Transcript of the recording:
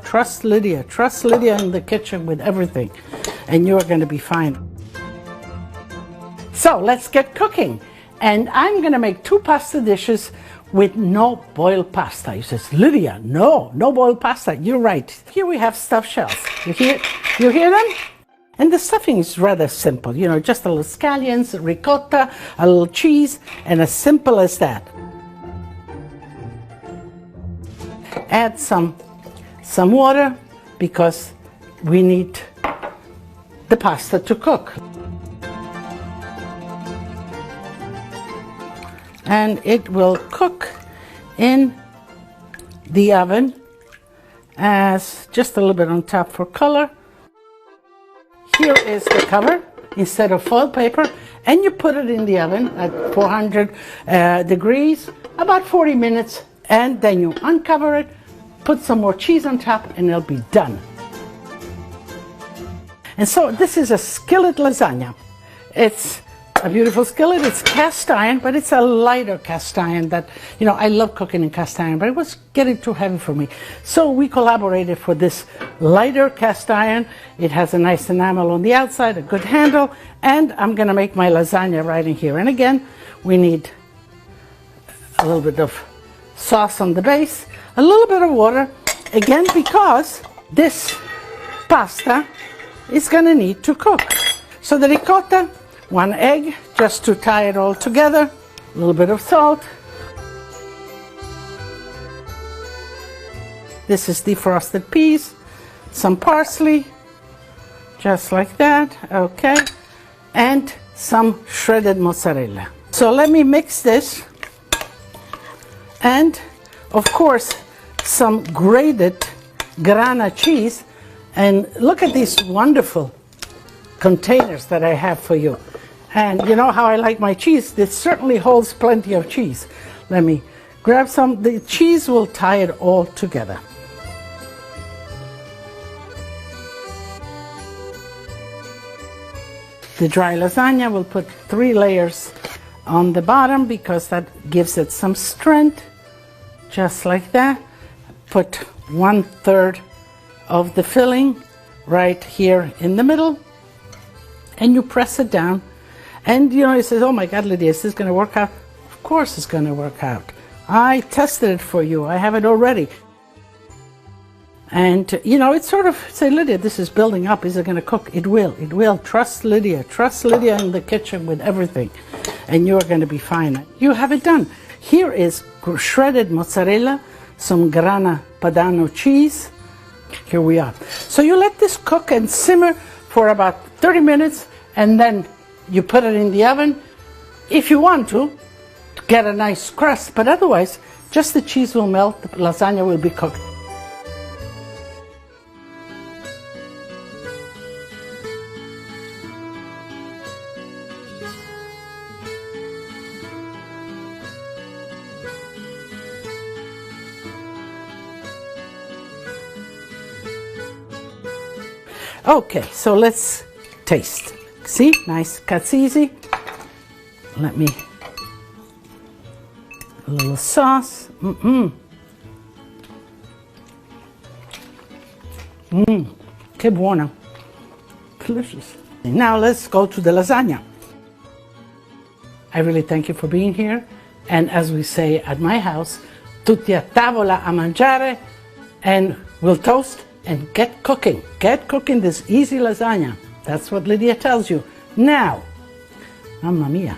Trust Lydia. Trust Lydia in the kitchen with everything, and you're going to be fine. So let's get cooking. And I'm going to make 2 pasta dishes with no boiled pasta. You says, Lydia, no boiled pasta. You're right. Here we have stuffed shells. You hear them? And the stuffing is rather simple. You know, just a little scallions, ricotta, a little cheese, and as simple as that. Add some water because we need the pasta to cook. And it will cook in the oven as just a little bit on top for color. Here is the cover instead of foil paper, and you put it in the oven at 400 degrees, about 40 minutes, and then you uncover it, put some more cheese on top, and it'll be done. And so this is a skillet lasagna. It's a beautiful skillet. It's cast iron, but it's a lighter cast iron that, you know, I love cooking in cast iron, but it was getting too heavy for me. So we collaborated for this lighter cast iron. It has a nice enamel on the outside, a good handle, and I'm going to make my lasagna right in here. And again, we need a little bit of sauce on the base, a little bit of water, again, because this pasta is going to need to cook. So the ricotta, 1 egg, just to tie it all together, a little bit of salt. This is defrosted peas, some parsley, just like that, okay, and some shredded mozzarella. So let me mix this, and of course some grated grana cheese, and look at these wonderful containers that I have for you. And you know how I like my cheese? This certainly holds plenty of cheese. Let me grab some. The cheese will tie it all together. The dry lasagna, we'll put 3 layers on the bottom because that gives it some strength. Just like that. Put 1/3 of the filling right here in the middle, and you press it down. And you know, he says, oh my God, Lydia, is this going to work out? Of course it's going to work out. I tested it for you. I have it already. And you know, it's sort of, say, Lydia, this is building up. Is it going to cook? It will. It will. Trust Lydia. Trust Lydia in the kitchen with everything, and you're going to be fine. You have it done. Here is shredded mozzarella, some grana padano cheese. Here we are. So you let this cook and simmer for about 30 minutes, and then you put it in the oven if you want to get a nice crust, but otherwise just the cheese will melt, the lasagna will be cooked. Okay, so let's taste. See, nice, cuts easy. Let me, a little sauce. Che buona. Delicious. Now let's go to the lasagna. I really thank you for being here. And as we say at my house, tutti a tavola a mangiare, and we'll toast and get cooking. Get cooking this easy lasagna. That's what Lydia tells you. Now, mamma mia.